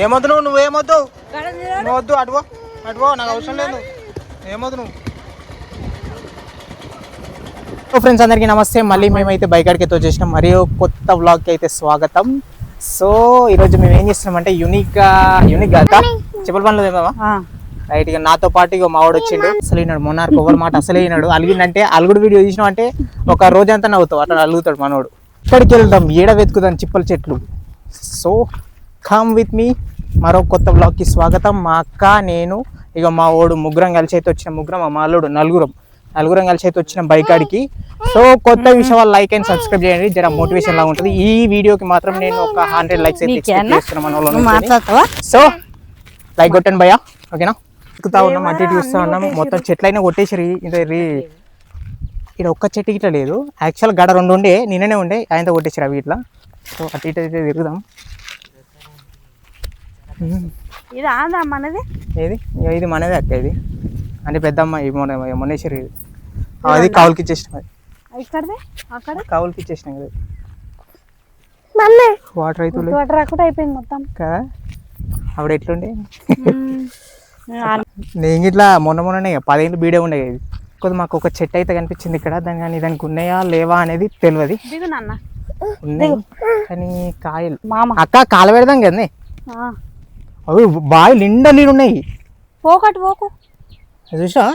ఏమొద్దు నువ్వేమొద్దు, నువ్వు వద్దు, అటువో అటువో, నాకు అవసరం లేదు, ఏమొద్దు నువ్వు. ఫ్రెండ్స్ అందరికీ నమస్తే. మళ్ళీ మేమైతే బైక్ అడిగితే వచ్చేసినాం, మరియు కొత్త వ్లాగ్కి అయితే స్వాగతం. సో ఈరోజు మేము ఏం చేస్తున్నామంటే యూనిక్ కదా చెప్పుల పనులు ఏమా రైట్. ఇక నాతో పాటు ఇక మావాడు వచ్చిండు. అసలు ఈనాడు మొన్నాడు ఎవరి మాట అసలే ఈనాడు. అలిగిందంటే అలుగుడు వీడియో తీసినాం అంటే ఒక రోజంతా నవ్వుతావు, అట్లా అలుగుతాడు మనోడు. ఇక్కడికి వెళ్దాం, ఏడ వెతుకుదాం చిప్పల చెట్లు. So come with me. మరో కొత్త బ్లాగ్కి స్వాగతం. మా అక్క, నేను, ఇక మా ఓడు ముగ్గురం కలిసి అయితే వచ్చిన, ముగ్గురం మా అల్లుడు నలుగురం కలిసి అయితే వచ్చిన బైక్ ఆడికి. సో కొత్త విషయాలు లైక్ అండ్ సబ్స్క్రైబ్ చేయండి, జర మోటివేషన్ లాగా ఉంటుంది. ఈ వీడియోకి మాత్రం నేను ఒక 100 లైక్స్ అయితే చేస్తున్నాను. సో లైక్ కొట్టండి భయ్యా, ఓకేనా? ఎక్కుతా ఉన్నాం, అటు ఇటు చూస్తూ ఉన్నాం. మొత్తం చెట్లైనా కొట్టేసి ఇక్కడ ఒక్క చెట్టు ఇట్లా లేదు. యాక్చువల్ గడ 2 ఉండే, నిన్ననే ఉండే, ఆయనతో కొట్టేసారు అవి ఇట్లా. సో అటు ఇటు అయితే తిరుగుదాం. ఏది ఇది మనదే అక్క, ఇది అంటే పెద్దమ్మ మొన్నేశ్వరి, ఇది అది కావులకి ఇచ్చేసినాం, అది కావులకి ఇచ్చేసినాం కదా. వాటర్ అయితే అయిపోయింది మొత్తం కదా. ఆవిడ ఎట్లుండే నేను ఇట్లా మొన్ననే 10 ఏళ్ళు బీడే ఉండే. ఇది మాకు ఒక చెట్టు అయితే కనిపించింది ఇక్కడ, దానికి ఉన్నాయా లేవా అనేది తెలియదు. ఉన్నాయి కానీ కాయలు అక్క కాల పెడదాం కదండి. అవి బావి నిండా నీళ్ళు ఉన్నాయి. పోకు చూసా,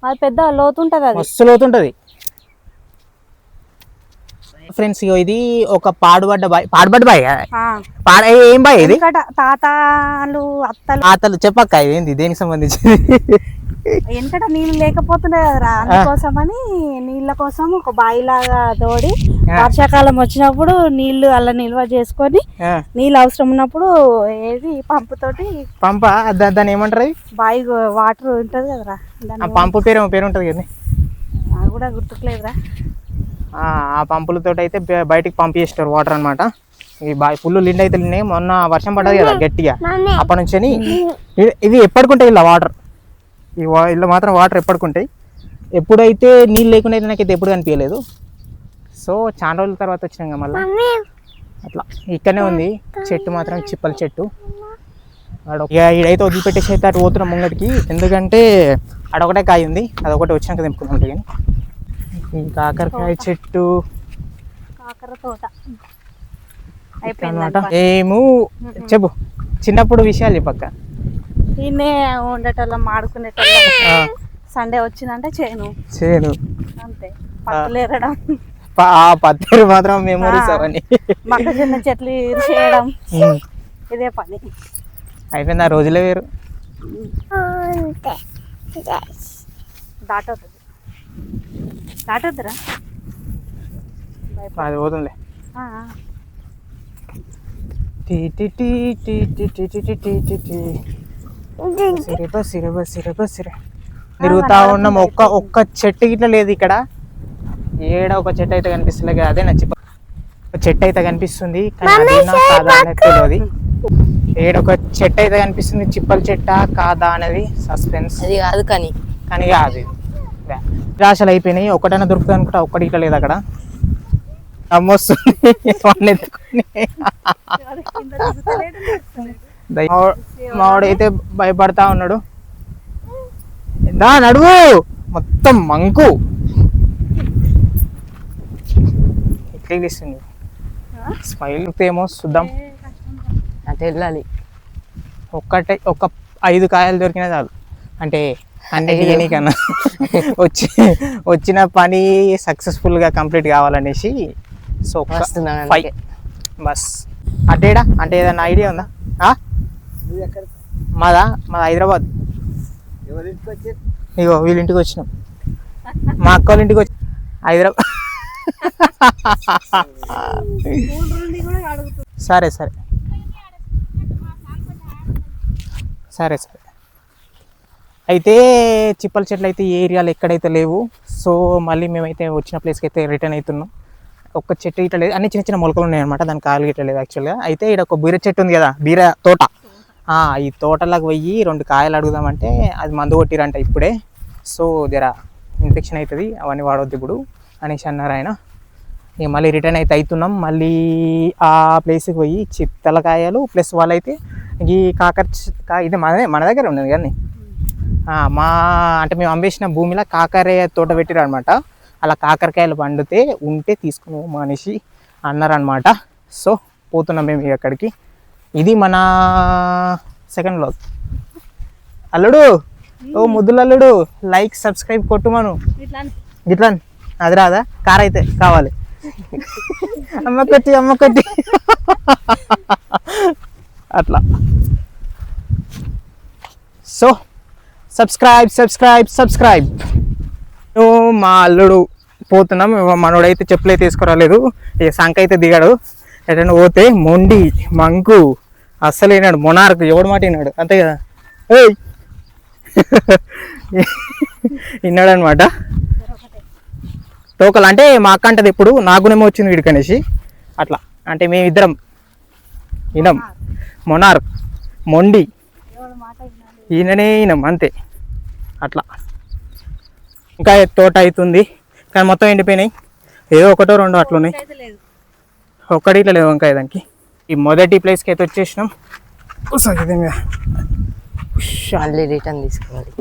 అది పెద్ద లోతుంటది, అది మస్తు లోతుంటది. ఫ్రెండ్స్ ఇది ఒక పాడుబడ్డ బాయ్. ఏం బాయ్ ఇది? తాతలు చెప్పక్క, ఏంది దేనికి సంబంధించింది? వెనకట నీళ్ళు లేకపోతున్నాయి కదరా, అందుకోసమని నీళ్ళ కోసం ఒక బావి లాగా తోడి వర్షాకాలం వచ్చినప్పుడు నీళ్లు అలా నిల్వ చేసుకొని నీళ్ళు అవసరం ఉన్నప్పుడు ఏది పంపుతోటి దాన్ని ఏమంటారు? బావి వాటర్ ఉంటది కదరా, పంపు పేరు ఉంటది కదా, అది కూడా గుర్తుకులేదురా. ఆ పంపులతో అయితే బయటికి పంపిస్తారు వాటర్ అనమాట. ఈ బావి ఫుల్ లిండ్ అయితే నిన్నే మొన్న వర్షం పడ్డది కదా గట్టిగా, అప్పటి నుంచి ఇవి ఎప్పటికుంటాయి ఇలా వాటర్. ఇలా మాత్రం వాటర్ ఎప్పటికుంటాయి. ఎప్పుడైతే నీళ్ళు లేకుండా అయితే నాకైతే ఎప్పుడు కనిపించలేదు. సో చాలా రోజుల తర్వాత వచ్చినాం కదా మళ్ళీ. అట్లా ఇక్కడనే ఉంది చెట్టు మాత్రం, చిప్పల చెట్టు. ఇక ఈడైతే వదిలిపెట్టేసి అయితే అటు పోతున్నాం ముంగటికి, ఎందుకంటే అడొకటే కాయ ఉంది, అదొకటి వచ్చినాక తెంపుకుంటాం. కానీ ఈ కాకరకాయ చెట్టు ఏమో చెప్పు, చిన్నప్పుడు విషయాలు చెప్పక్క. ఈయనే ఉండేటోళ్ళం, ఆడుకునేటోళ్ళం. సండే వచ్చిందంటే చేను అంతే, పక్కలేరడం, పత్తేరు మాత్రం మెమోరీస్ అవన్నీ. మొక్కజొన్న చెట్లు చేయడం, ఇదే పని అయిపోయింది. ఆ రోజులే వేరు. దాటొద్దురా, అది పోతుందిలే. తిరుగుతా ఉన్నాం. ఒక్క చెట్టు గిట్లా లేదు ఇక్కడ. ఏడ ఒక చెట్టు అయితే కనిపిస్తుంది కదా, అదే నచ్చి ఒక చెట్టు అయితే కనిపిస్తుంది, తెలియదు. ఏడొక చెట్టు అయితే కనిపిస్తుంది, చిప్పల చెట్ట కాదా అనేది సస్పెన్స్. అది కాదు కానీ కాదు, నిరాశలు అయిపోయినాయి. ఒకటైనా దొరుకుతుంది అనుకుంటా, ఒక్కటి ఇట్లా లేదు అక్కడ. అమ్మొస్తుంది మావాడైతే భయపడతా ఉన్నాడు. దా నడువు, మొత్తం మంకు ఎట్లేస్తుంది. స్మైల్ ఏమో చూద్దాం, అటు వెళ్ళాలి. ఒక 5 కాయలు దొరికినా చాలు, అంటే అన్నిటి కన్నా వచ్చిన పని సక్సెస్ఫుల్గా కంప్లీట్ కావాలనేసి. So 5 bus. అటేడా అంటే ఏదన్నా ఐడియా ఉందా? మాది హైదరాబాద్. ఇగో వీళ్ళ ఇంటికి వచ్చినాం, మా అక్క వాళ్ళ ఇంటికి వచ్చి హైదరాబాద్. సరే అయితే చిప్పల చెట్లు అయితే ఏ ఏరియాలో ఎక్కడైతే లేవు. సో మళ్ళీ మేమైతే వచ్చిన ప్లేస్కి అయితే రిటర్న్ అవుతున్నాం. ఒక్క చెట్టు ఇట్లా లేదు, అన్ని చిన్న చిన్న మొలకలు ఉన్నాయన్నమాట, దానికి కాయలు గిట్ల లేదు యాక్చువల్గా. అయితే ఇక్కడ ఒక బీర చెట్టు ఉంది కదా, బీర తోట. ఈ తోటలోకి పోయి 2 కాయలు అడుగుదామంటే అది మందు కొట్టిరంట ఇప్పుడే. సో జర ఇన్ఫెక్షన్ అవుతుంది, అవన్నీ వాడవద్దు ఇప్పుడు అనేసి అన్నారు ఆయన. ఇక మళ్ళీ రిటర్న్ అయితే అవుతున్నాం. మళ్ళీ ఆ ప్లేస్కి పోయి చిత్తలకాయలు ప్లస్ వాళ్ళైతే ఈ ఇది మన దగ్గర ఉన్నది కానీ మా అంటే మేము అమ్మేసిన భూమిలో కాకరకాయ తోట పెట్టిరు అనమాట. అలా కాకరకాయలు పండితే ఉంటే తీసుకుని మనిషి అన్నారనమాట. సో పోతున్నాం మేము అక్కడికి. ఇది మన సెకండ్ వ్లాగ్. అల్లుడు, ఓ ముద్దులు అల్లుడు, లైక్ సబ్స్క్రైబ్ కొట్టుమను. ఇట్లా అది రాదా? కార్ అయితే కావాలి. అమ్మ కొట్టి అట్లా. So subscribe. మా అల్లుడు పోతున్నాం. మనోడైతే చెప్పులైతే తీసుకురాలేదు. ఇక సంఖ అయితే దిగాడు. ఎటైనా పోతే మొండి మంకు అస్సలు వినాడు. మొనార్కు ఎవడు మాట విన్నాడు అంతే కదా. విన్నాడు అనమాట. టోకల్ అంటే మా అక్క అంటది ఎప్పుడు నా గుణమే వచ్చింది వీడికి అనేసి. అట్లా అంటే మేమిద్దరం వినం. మొనార్క్ మొండి ఈయననే అంతే. అట్లా ఇంకా తోట అవుతుంది కానీ మొత్తం ఎండిపోయినాయి. ఏదో ఒకటో రెండో అట్లున్నాయి, ఒక్కటి ఇట్లా లేవు ఇంకా దానికి. ఈ మొదటి ప్లేస్కి అయితే వచ్చేసినాం. మళ్ళీ రిటర్న్ తీసుకోవాలి.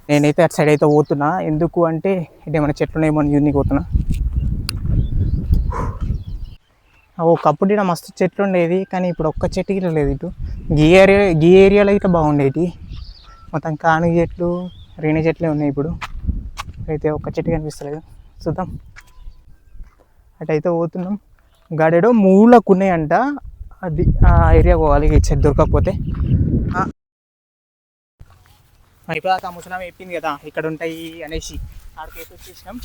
నేనైతే అటు సైడ్ అయితే పోతున్నా. ఎందుకు అంటే ఇదేమైనా చెట్లు ఉన్నాయేమో అని యూనికి పోతున్నా. ఒకప్పుడు ఇక్కడ మస్తు చెట్లు ఉండేది కానీ ఇప్పుడు ఒక్క చెట్టు గిట్ల లేదు. ఇటు ఈ ఏరియాలో ఇట్లా బాగుండేది. మొత్తం కానుగ చెట్లు రేణి చెట్లే ఉన్నాయి. ఇప్పుడు అయితే ఒక్క చెట్టు కనిపిస్తలేదు. చూద్దాం. అటైతే పోతున్నాం. గాడేడో మూలకు ఉన్నాయంట. అది ఆ ఏరియా పోవాలి ఈ చెట్టు దొరకకపోతే. ఇప్పుడు ముసలాం చెప్పింది కదా ఇక్కడ ఉంటాయి అనేసి, ఆడికైతే వచ్చేసినాం.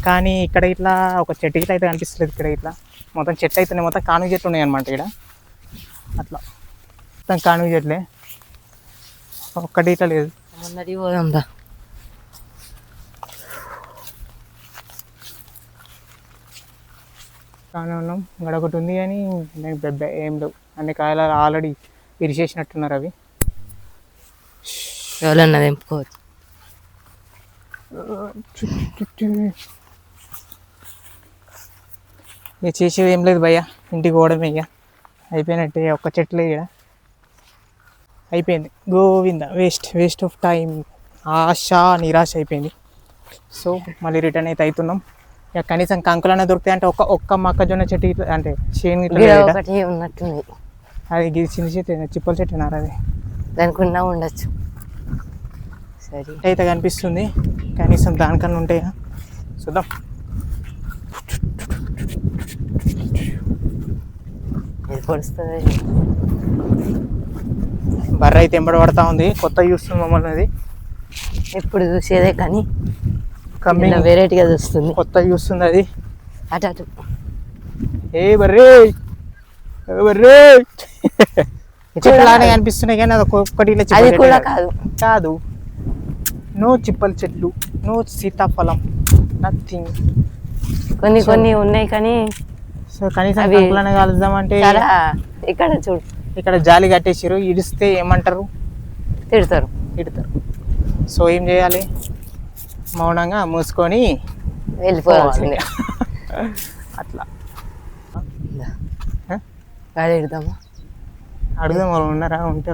కానీ ఇక్కడ ఇట్లా ఒక చెట్టు ఇట్లా అయితే కనిపిస్తలేదు. ఇక్కడ ఇట్లా మొత్తం చెట్లు అయితే మొత్తం కానుగ చెట్లు ఉన్నాయి అనమాట. ఇక్కడ అట్లా మొత్తం కానుగ చెట్లే, ఒక్కటి ఇట్లా లేదు. కానీ ఉన్నాం. ఇక్కడ ఒకటి ఉంది కానీ పెద్ద ఏం లేవు. అన్ని కాయలు ఆల్రెడీ ఇరిచేసినట్టున్నారు. అవి ఎవరన్నా తెంపుకోవచ్చు. ఇక చేసేది ఏం లేదు భయ్య, ఇంటికి పోవడమే. ఇక అయిపోయినట్టే. ఒక్క చెట్లు ఇక అయిపోయింది. Govinda waste of time. ఆశ నిరాశ అయిపోయింది. సో మళ్ళీ రిటర్న్ అయితే అవుతున్నాం. ఇక కనీసం కంకులనే దొరుకుతాయి అంటే ఒక్క మొక్కజొన్న చెట్టు ఇట్లా అంటే చేను ఒకటి ఉన్నట్టుంది. అది చిన్న చెట్టు చిప్పల చెట్టు అన్నారు. అది దానికి ఉన్నా ఉండొచ్చు. సరే అయితే కనిపిస్తుంది. కనీసం దానికన్నా ఉంటాయా చూద్దాం. ఇది పొడుస్తుంది. బర్ర అయితే ఎంబడి పడతా ఉంది. కొత్త చూస్తుంది మమ్మల్ని. అది ఎప్పుడు చూసేదే కానీ కమ్మింగ్ వెరైటీగా చూస్తుంది. కొత్త చూస్తుంది అది. అటు ఏ బర్రే చెట్లానే కనిపిస్తున్నాయి కానీ అది ఒక్కటి అది కూడా కాదు. నో చిప్పల చెట్లు, నో సీతాఫలం, నథింగ్. కొన్ని ఉన్నాయి కానీ సో కనీసం కంకులనే కలుద్దామంటే ఇక్కడ చూడు, ఇక్కడ జాలి కట్టేసారు. ఇడిస్తే ఏమంటారు? తిడతారు. సో ఏం చేయాలి? మౌనంగా మూసుకొని వెళ్ళిపోవాల్సిందే. అట్లా అడుగుదాం. వాళ్ళు ఉన్నారా? ఉంటే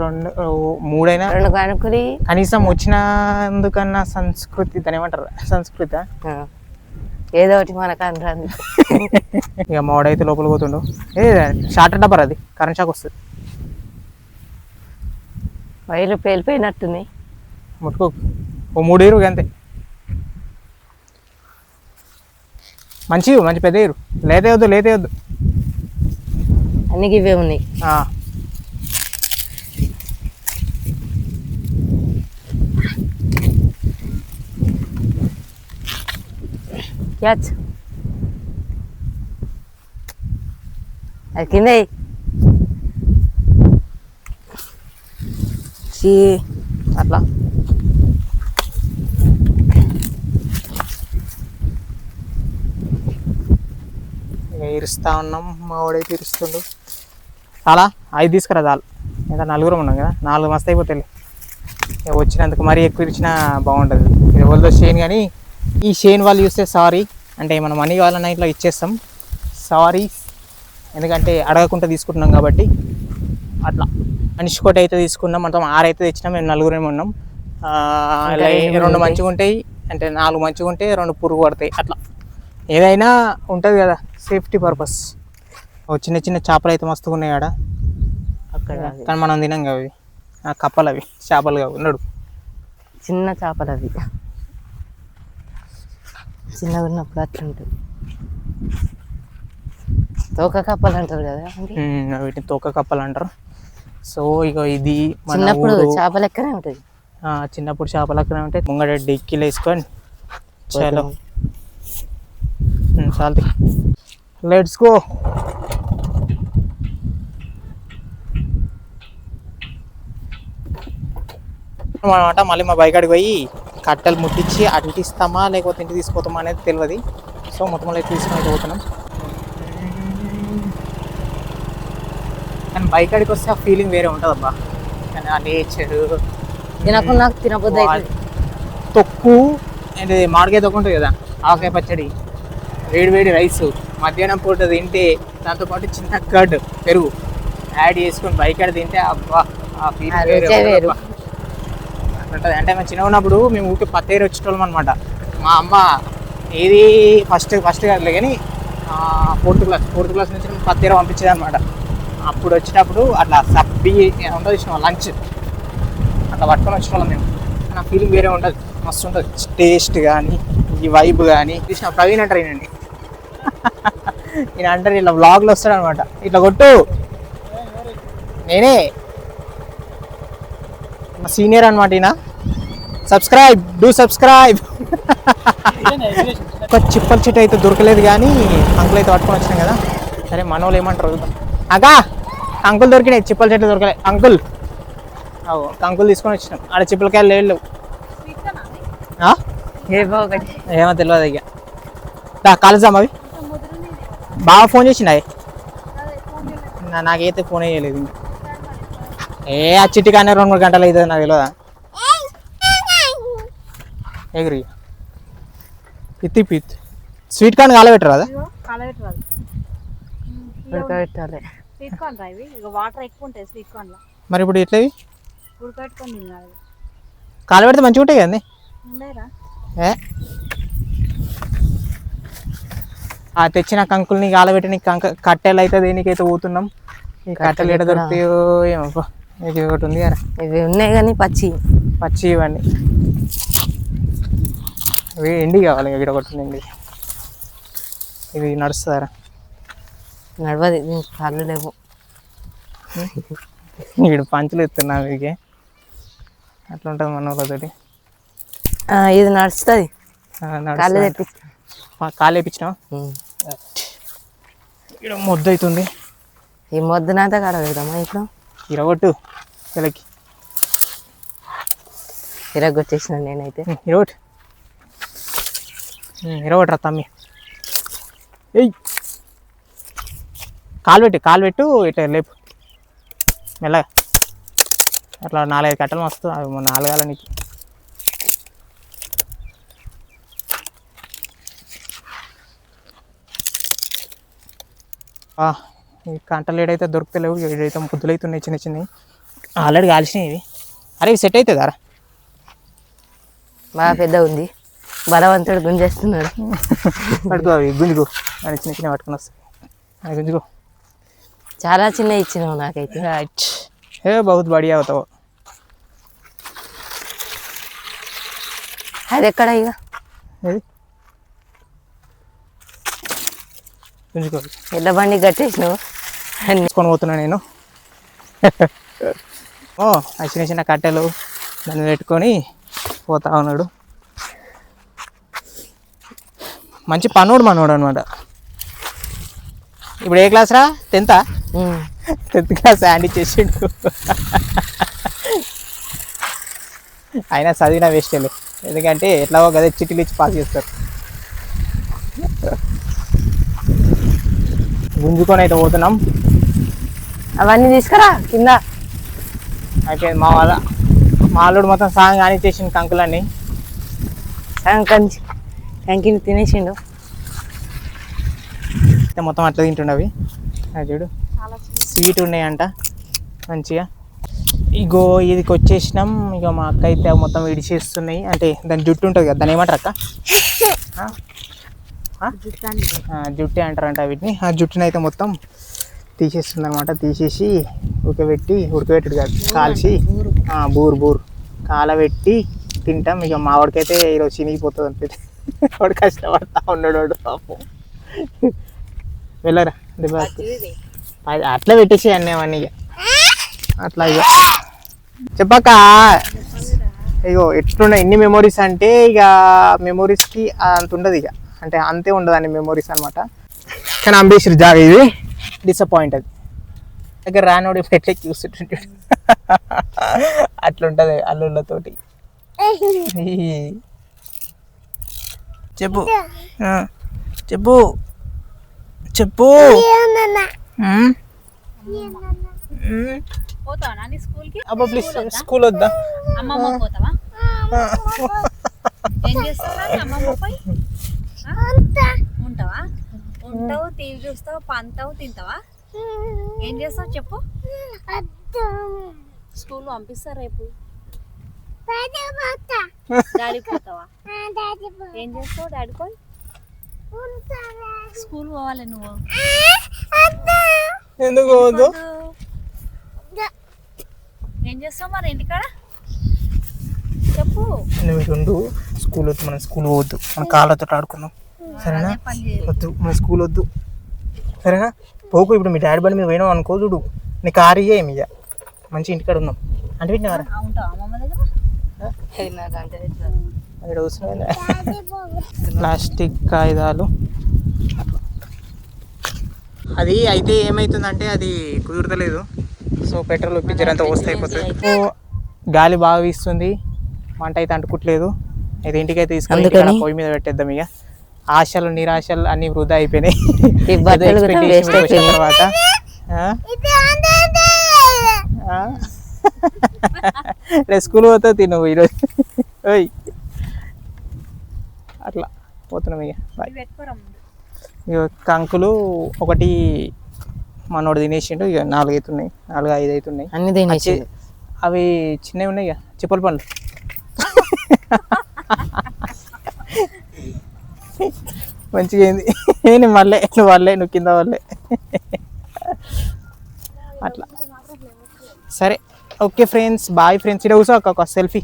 మూడైనా కనుక్కుని కనీసం వచ్చినందుకన్నా సంస్కృతి దాని ఏమంటారు? సంస్కృతి ఏదో ఒకటి మనకు అనరాదు. ఇక మావాడైతే లోపల పోతుండు. షార్టర్ డబ్బర్ అది కరెంట్ షాక్ వస్తుంది. వైర్లు పేలిపోయినట్టున్నాయి. ముట్టుకో. ఓ 3 ఏరు అంతే. మంచి పెద్ద ఏరు. లేతేయద్దు. అన్ని ఇవే ఉన్నాయి. అది కింద అట్లా ఇరుస్తా ఉన్నాం. మా వాడైతే ఇరుస్తుండు. చాలా 5 తీసుకురా చాలు. ఇంకా 4 ఉన్నాం కదా, 4 మస్తు అయిపోతాయి. వచ్చినందుకు మరీ ఎక్కువ ఇచ్చినా బాగుంటుంది. ఇది ఎవరిదో చేయను కానీ ఈ షేన్ వాళ్ళు చూస్తే సారీ అంటే మన మనీ కావాలన్నా ఇట్లా ఇచ్చేస్తాం, సారీ ఎందుకంటే అడగకుండా తీసుకుంటున్నాం కాబట్టి అట్లా. మనిషికోటి అయితే తీసుకున్నాం, మొత్తం 6 అయితే తెచ్చినాం, మేము 4 ఉన్నాం. ఇలా 2 మంచిగా ఉంటాయి అంటే 4 మంచిగా ఉంటే 2 పురుగు పడతాయి, అట్లా ఏదైనా ఉంటుంది కదా సేఫ్టీ పర్పస్. చిన్న చిన్న చేపలు అయితే మస్తుగా ఉన్నాయి ఆడ అక్కడ కానీ మనం తినాం కదా అవి, కప్పలు అవి చేపలు కావు. ఉన్నాడు చిన్న చేపలు అవి, చిన్నగా ఉన్నప్పుడు అట్లా ఉంటుంది. తోక కప్పలు అంటారు కదా వీటిని తోక కప్పలు అంటారు. సో ఇక ఇది మన చిన్నప్పుడు ఊరు. చేపలు ఎక్కడే ఉంటుంది. చిన్నప్పుడు చేపలు అక్కడే ఉంటాయి. ముంగడ డిక్కీలు వేసుకొని చలో చాలు, లెట్స్ గో. అనమాట మళ్ళీ మా బైక్ అడిగి పోయి కట్టెలు ముట్టించి అంటిస్తామా లేకపోతే ఇంటికి తీసుకుపోతామా అనేది తెలియదు. సో మొత్తం అయితే తీసుకొని అయితే పోతున్నాం. కానీ బైక్ అడిగి వస్తే ఆ ఫీలింగ్ వేరే ఉంటుంది అబ్బా. కానీ ఆ నేచర్ తినకుండా తినబుద్ధి అవుతుంది. తొక్కు అంటే మామిడికాయ తొక్కు ఉంటుంది కదా, ఆవకాయ పచ్చడి, వేడి వేడి రైస్, మధ్యాహ్నం పూట తింటే దాంతోపాటు చిన్న కర్డ్ పెరుగు యాడ్ చేసుకొని బైక్ అడి తింటే అబ్బా ఆ ఫీలింగ్ వేరే ఉంటుంది. అంటే మేము చిన్న ఉన్నప్పుడు మేము ఊరికి పత్తేరు వచ్చేటోళ్ళం అనమాట. మా అమ్మ ఏది ఫస్ట్ కాదులే కానీ 4th క్లాస్ నుంచి పత్తేరు పంపించేది అనమాట. అప్పుడు వచ్చేటప్పుడు అట్లా సబ్బి ఉంటుంది ఇష్టం లంచ్ అట్లా పట్టుకొని వచ్చేవాళ్ళం మేము. నా ఫీలింగ్ వేరే ఉంటుంది, మస్తు ఉంటుంది టేస్ట్ కానీ ఈ వైబ్ కానీ. కృష్ణ ప్రవీణ్ అంటారు ఈయనండి. ఈయన అంటారు ఇట్లా వ్లాగ్లో వస్తాడు అనమాట, ఇట్లా కొట్టు నేనే మా సీనియర్ అనమాట ఈయన. సబ్స్క్రైబ్ ఒక చిప్పల చెట్టు అయితే దొరకలేదు కానీ అంకుల్ అయితే పట్టుకొని వచ్చినాం కదా. సరే మన వాళ్ళు ఏమంటారు అగా అంకుల్ దొరికినాయి, చిప్పల చెట్లు దొరకలే. అంకుల్ తీసుకొని వచ్చినాం. ఆడ చిప్పలకాయలు లేళ్ళు ఏమో తెలియదు. ఇక కాలేజాం అవి బాగా ఫోన్ చేసిండు. అవి నాకైతే ఫోన్ వేయలేదు ఇంకా. ఆ చిట్టి కానీ 2-3 గంటలు అవుతుంది నాకు తెలియదా. ఎగురి పిత్ స్వీట్ కార్న్ కాలబెట్టరు కదా. మరి ఇప్పుడు ఎట్లా కాలబెడితే మంచిగా ఉంటాయి కదండి. తెచ్చిన కంకుల్ని కాలబెట్టిన కట్టెలు అయితే దేనికైతే పోతున్నాం. ఈ కట్టెలు ఎట దొరుకుతాయో ఏమో. ఇది ఒకటి ఉంది కదా, ఇవి ఉన్నాయి కానీ పచ్చి ఇవన్నీ ఇవి ఎండి కావాలి. ఇక్కడ ఒకటి ఉంది, ఇది నడుస్తుందా? నడవది, కాళ్ళు లేవు. ఇక్కడ పంచులు ఎత్తున్నా మీకే అట్లా ఉంటుంది మన వాళ్ళతోటి. ఇది నడుస్తుంది, కాలు వేపించినా. ఇక్కడ మొద్దు అవుతుంది. ఈ మొద్దునంతా కాడ పెడదామా ఇప్పుడు? ఇరగొట్టు పిల్లకి, ఇరగొట్టేసిన నేనైతే. ఇరగొట్టరా తమ్మి. ఏయ్ కాలు పెట్టు ఇట్లా లేపు మెల్లగా. అట్లా 4-5 కట్టలు మస్తు అవి 4 నీకు. ఈ కంటలు ఏడైతే దొరుకుతలేవు, ఏడైతే ముద్దులు అవుతున్నాయి చిన్న చిన్నవి. ఆల్రెడీ కాల్చినాయి ఇవి. అరే ఇవి సెట్ అవుతుందా? బాగా పెద్ద ఉంది, బలవంతుడు గుంజేస్తున్నాడు. పడుకో అవి గుంజుకో అని చిన్న చిన్న పట్టుకుని వస్తాయి. అది గుంజుకో. చాలా చిన్న ఇచ్చినావు నాకైతే. బహుత్ బడియా అవుతావు. అది ఎక్కడ ఇక గుంజుకో. ఎడ్ల బండి కట్టేసినావు తీసుకొని పోతున్నా నేను. చిన్న చిన్న కట్టెలు దాన్ని పెట్టుకొని పోతా ఉన్నాడు. మంచి మనోడు అనమాట. ఇప్పుడు ఏ క్లాస్ రా? 10th class hand ఇచ్చేసిండు. అయినా చదివినా వేస్టేలే, ఎందుకంటే ఎట్లాగో గదే చిట్టీలు ఇచ్చి పాస్ చేస్తారు. గుంజుకొని అయితే పోతున్నాం. అవన్నీ తీసుకురా కింద. అయిపోయింది. మా అల్లుడు మొత్తం సాంగ్ కానిచ్చేసింది కంకులన్నీ. సగం కంచి కంకిని తినేసిండు. మొత్తం అట్లా తింటుండవి అది చూడు స్వీట్ ఉన్నాయంట మంచిగా. ఇగో ఇదికి వచ్చేసినాం. ఇక మా అక్క అయితే మొత్తం విడిచేస్తున్నాయి. అంటే దాని జుట్టు ఉంటుంది కదా, దాని ఏమంటారు అక్క? జుట్టే అంటారంట వీటిని. ఆ జుట్టుని అయితే మొత్తం తీసేస్తుంది అనమాట. తీసేసి ఉడకబెట్టుడు కాదు, కాల్చి బూరు కాలబెట్టి తింటాం. ఇక మా వాడికైతే ఈరోజు చినిగిపోతుంది అనిపిస్తుంది. వాడు కష్టపడతా ఉన్నాడు వాడు పాపం. వెళ్ళరా అట్లా పెట్టేసి అన్నేవన్నీ ఇక అట్లా. ఇక చెప్పాక ఇగో ఎట్లున్నాయి ఎన్ని మెమొరీస్ అంటే ఇక మెమొరీస్కి అంత ఉండదు ఇక, అంటే అంతే ఉండదు అన్ని మెమొరీస్ అనమాట. కానీ అంబేశ్వరి జాగా ఇది డిసప్పాయింట్. అది దగ్గర రానోడు ఎట్లా చూస్తుంటాడు అట్లుంటుంది అల్లుళ్ళతోటి. చెప్పు చెప్పు చెప్పు. అబ్బా ప్లీజ్ స్కూల్ వద్దా? ఉంటావు, టీవీ చూస్తావు, పంతావు, తింటావా? ఏం చేస్తావు చెప్పు. స్కూల్ పంపిస్తా రేపు. డాడీ పోతావా? ఏం చేస్తావు డాడీ పోయి? స్కూల్ పోవాలి నువ్వు. ఎందుకు పోవద్దు? ఏం చేస్తావు మరి ఇంటికాడ చెప్పు. నువ్వు రెండు స్కూల్ వద్దు, మనం స్కూల్ పోవద్దు, మన కాళ్ళతో ఆడుకుందాం సరేనా? వద్దు మన స్కూల్ వద్దు సరేనా? పోకు. ఇప్పుడు మీ డాడీ బండి మీద పోయినావు అనుకో, చూడు నీ కారు ఇయ్యే ఇక మంచి ఇంటికాడ ఉన్నాం అంటే పెట్టినవారా? ప్లాస్టిక్ కాగితాలు అది అయితే ఏమవుతుందంటే అది కుదురుతలేదు. సో పెట్రోల్ పిచ్చరంతా వస్తే అయిపోతుంది. గాలి బాగా వీస్తుంది, మంట అయితే అంటుకుంటలేదు. అయితే ఇంటికైతే తీసుకొని పొయ్యి మీద పెట్టేద్దాం. ఇక ఆశలు నిరాశలు అన్ని వృధా అయిపోయినాయి. తర్వాత స్కూల్ పోతా తిను ఈరోజు అట్లా పోతున్నాం. ఇక ఇక కంకులు ఒకటి మనోడు తినేసిండు. ఇక 4 అవుతున్నాయి, 4-5 అవుతున్నాయి అన్ని తినేసి. అవి చిన్నవి ఉన్నాయి ఇక చిప్పల పండ్లు. మంచిగా అయింది. నేను మళ్ళీ నువ్వు కింద వాళ్ళే అట్లా. సరే ఓకే ఫ్రెండ్స్, బాయ్ ఫ్రెండ్స్. ఇక్కడ కూర్చో ఒక సెల్ఫీ.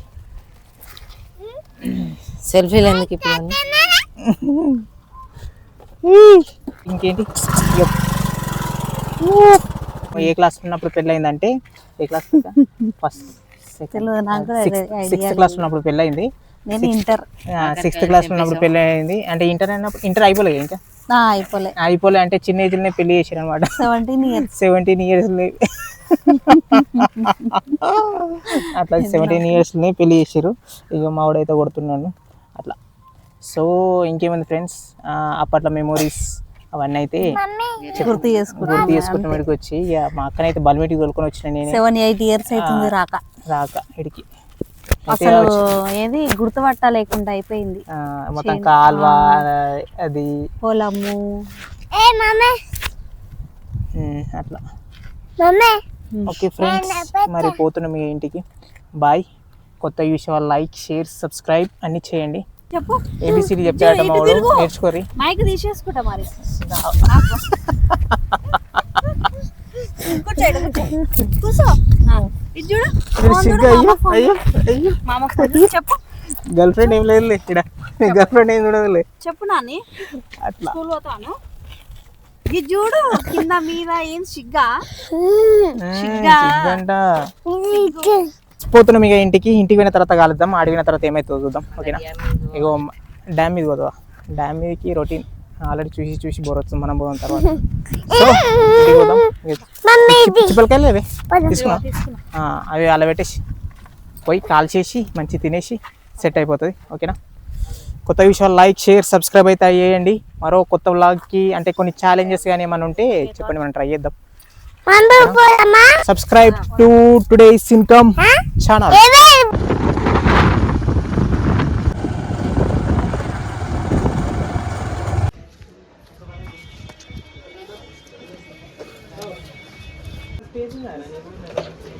సెల్ఫీలు ఎందుకు ఇప్పుడు? ఇంకేంటి, ఏ క్లాస్ ఉన్నప్పుడు పెళ్ళయిందంటే, ఏ క్లాస్ ఫస్ట్ 6th క్లాస్ ఉన్నప్పుడు పెళ్ళయింది. నేను ఇంటర్ 6th క్లాస్ ఉన్నప్పుడు పెళ్ళి అయింది. అంటే ఇంటర్ అయిపోలేదు ఇంకా అయిపోలే అంటే చిన్న ఏజ్లోనే పెళ్లి చేశారు అనమాట. 17 years అట్లా 17 years పెళ్లి చేశారు. ఇక మావాడైతే కొడుతున్నాను అట్లా. సో ఇంకేముంది ఫ్రెండ్స్, అప్పట్లో మెమోరీస్ అవన్నీ అయితే గుర్తు చేసుకుంటాం. ఇక్కడికి వచ్చి ఇక మా అక్కనైతే బల్మెటికి తోలుకొని వచ్చిన. నేను 7-8 years అవుతుంది రాక ఇడికి. అసలు ఏది గుర్తుపట్టలేకుండా అయిపోయింది మొత్తం. కాల్వా అది పొలము అట్లా. ఓకే ఫ్రెండ్స్, మరి పోతున్నాం మీ ఇంటికి. బాయ్. కొత్త విషయాలు లైక్, షేర్, సబ్స్క్రైబ్ అన్ని చేయండి. చెప్పు. ఏబిసిడి చెప్తాడట మా వాడు, నేర్చుకోరి. మైక్ తీసేసుకుంటా మరి. గర్ల్ ఫ్రెండ్ ఏం లేదు ఇక్కడ, గర్ల్ ఫ్రెండ్ ఏం చూడదులే. చెప్పు నాని. అట్లా స్కూల్ పోతాను. ఇది చూడు కింద మీద ఏం సిగ్గా పోతున్నాం ఇక ఇంటికి పోయిన తర్వాత కలుద్దాం. ఆడిపోయిన తర్వాత ఏమైతుందో చూద్దాం. ఓకేనా? ఇగో డ్యామ్ మీద పోదా, డ్యామ్ మీదకి రొటీన్ ఆల్రెడీ చూసి బోర్ వస్తుంది. మనం పోదాం తర్వాత. చిప్పలకాయలు అవి తీసుకున్నా, అవి అలా పెట్టేసి పోయి కాల్ చేసి మంచి తినేసి సెట్ అయిపోతుంది. ఓకేనా? కొత్త విషయాలు లైక్, షేర్, సబ్స్క్రైబ్ అయితే చేయండి. మరో కొత్త వ్లాగ్కి అంటే కొన్ని ఛాలెంజెస్ కానీ ఏమైనా ఉంటే చెప్పండి, మనం ట్రై చేద్దాం. Subscribe to today's income channel. Space ఉందా నీకు?